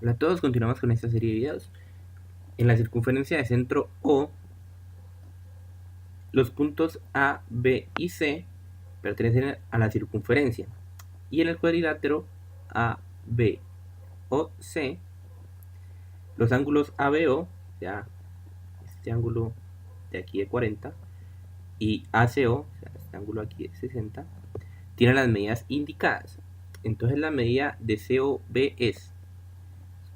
Hola a todos, continuamos con esta serie de videos. En la circunferencia de centro O, los puntos A, B y C pertenecen a la circunferencia. Y en el cuadrilátero A, B o C, los ángulos ABO, ya este ángulo de aquí de 40, y ACO, o sea, este ángulo aquí de 60, tienen las medidas indicadas. Entonces la medida de COB es,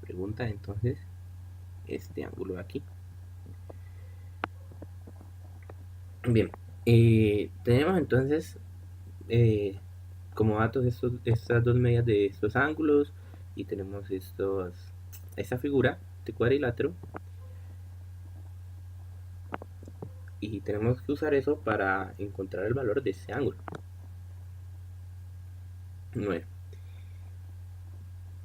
pregunta entonces, este ángulo de aquí. Bien, tenemos entonces como datos estas dos medidas de estos ángulos y tenemos esta figura de cuadrilátero y tenemos que usar eso para encontrar el valor de este ángulo. Bueno,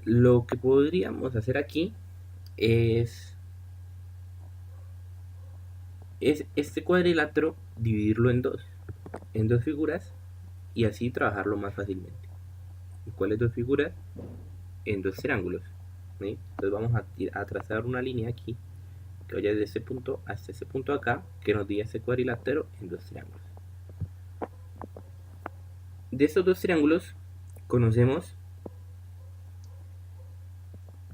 lo que podríamos hacer aquí es este cuadrilátero dividirlo en dos figuras y así trabajarlo más fácilmente. ¿Y cuáles dos figuras? En dos triángulos. ¿Sí? Entonces vamos a trazar una línea aquí que vaya desde este punto hasta este punto acá, que nos diga este cuadrilátero en dos triángulos. De estos dos triángulos conocemos,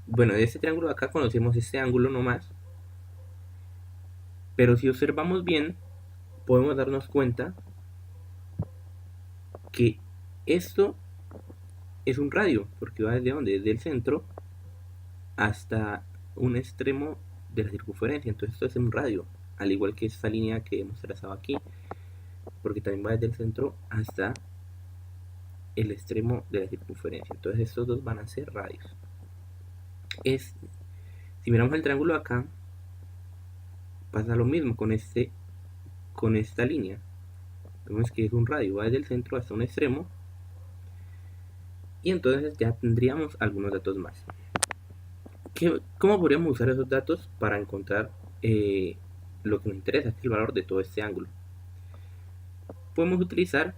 bueno, de este triángulo de acá conocemos este ángulo nomás, pero si observamos bien, podemos darnos cuenta que esto es un radio, porque va desde donde, desde el centro hasta un extremo de la circunferencia, entonces esto es un radio, al igual que esta línea que hemos trazado aquí, porque también va desde el centro hasta el extremo de la circunferencia, entonces estos dos van a ser radios. Si miramos el triángulo acá, pasa lo mismo con esta línea. Vemos que es un radio, va desde el centro hasta un extremo. Y entonces ya tendríamos algunos datos más. ¿Cómo podríamos usar esos datos para encontrar lo que nos interesa, que es el valor de todo este ángulo? Podemos utilizar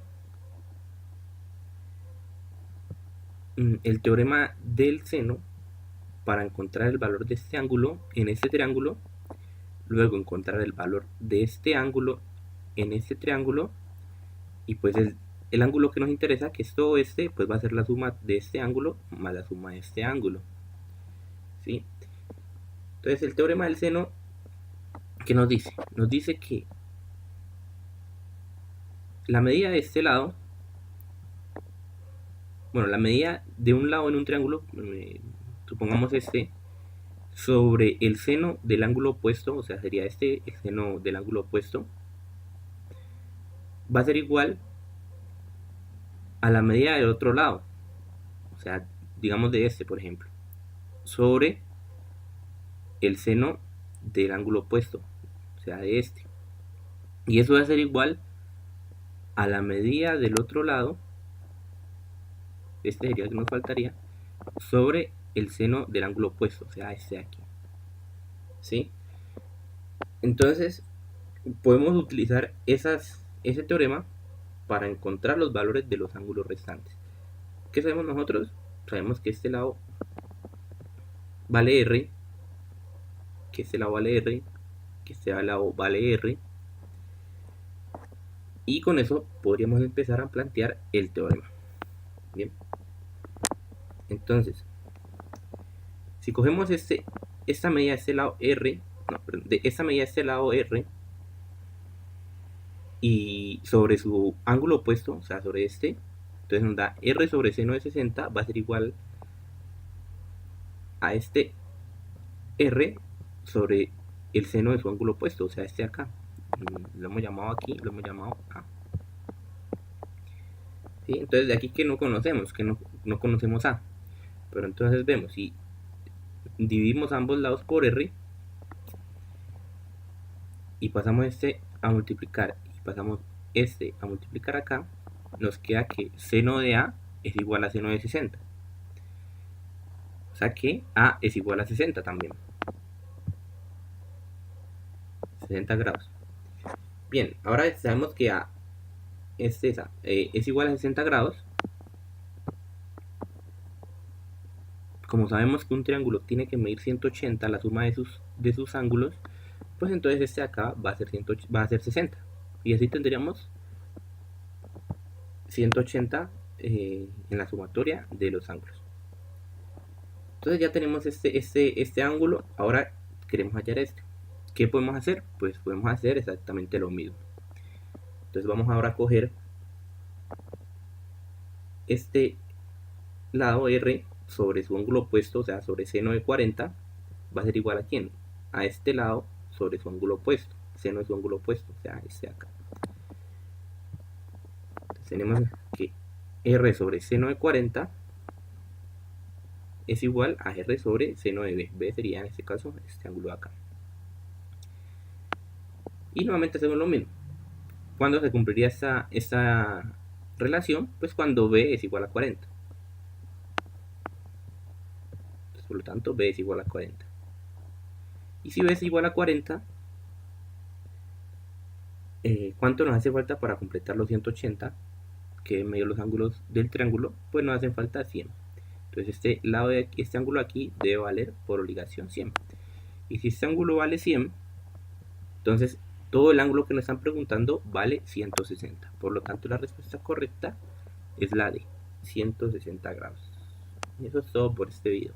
el teorema del seno para encontrar el valor de este ángulo en este triángulo, luego encontrar el valor de este ángulo en este triángulo, y pues el ángulo que nos interesa, que es todo este, pues va a ser la suma de este ángulo más la suma de este ángulo. ¿Sí? Entonces el teorema del seno, ¿qué nos dice? Nos dice que la medida de este lado, bueno, la medida de un lado en un triángulo, supongamos este, sobre el seno del ángulo opuesto, o sea, sería este, el seno del ángulo opuesto, va a ser igual a la medida del otro lado, o sea, digamos de este, por ejemplo, sobre el seno del ángulo opuesto, o sea, de este. Y eso va a ser igual a la medida del otro lado, este sería el que nos faltaría, sobre el seno del ángulo opuesto, o sea, este de aquí. ¿Sí? Entonces, podemos utilizar ese teorema para encontrar los valores de los ángulos restantes. ¿Qué sabemos nosotros? Sabemos que este lado vale R, que este lado vale R, que este lado vale R, y con eso podríamos empezar a plantear el teorema. Bien, entonces, si cogemos esta medida de este lado R, no, perdón, de esta medida de este lado R, y sobre su ángulo opuesto, o sea, sobre este, entonces nos da R sobre seno de 60 va a ser igual a este R sobre el seno de su ángulo opuesto, o sea, este de acá. Lo hemos llamado aquí, lo hemos llamado A. ¿Sí? Entonces de aquí que no conocemos, no conocemos A. Pero entonces vemos, si dividimos ambos lados por R y pasamos este a multiplicar y pasamos este a multiplicar acá, nos queda que seno de A es igual a seno de 60. O sea que A es igual a 60 también. 60 grados. Bien, ahora sabemos que A es igual a 60 grados. como sabemos que un triángulo tiene que medir 180 la suma de sus ángulos, pues entonces este de acá va a ser, va a ser 60. Y así tendríamos 180 en la sumatoria de los ángulos. Entonces ya tenemos este ángulo, ahora queremos hallar este. ¿Qué podemos hacer? Pues podemos hacer exactamente lo mismo. Entonces vamos ahora a coger este lado R sobre su ángulo opuesto, o sea, sobre seno de 40, va a ser igual a ¿quién? A este lado sobre su ángulo opuesto, seno de su ángulo opuesto, o sea, este de acá. Entonces tenemos que R sobre seno de 40 es igual a R sobre seno de B. B sería en este caso este ángulo de acá. Y nuevamente hacemos lo mismo. ¿Cuándo se cumpliría esta relación? Pues cuando B es igual a 40. Entonces, por lo tanto, B es igual a 40. Y si B es igual a 40, ¿cuánto nos hace falta para completar los 180? Que en medio de los ángulos del triángulo, pues nos hacen falta 100. Entonces este ángulo aquí debe valer por obligación 100. Y si este ángulo vale 100, entonces todo el ángulo que nos están preguntando vale 160. Por lo tanto, la respuesta correcta es la de 160 grados. Y eso es todo por este video.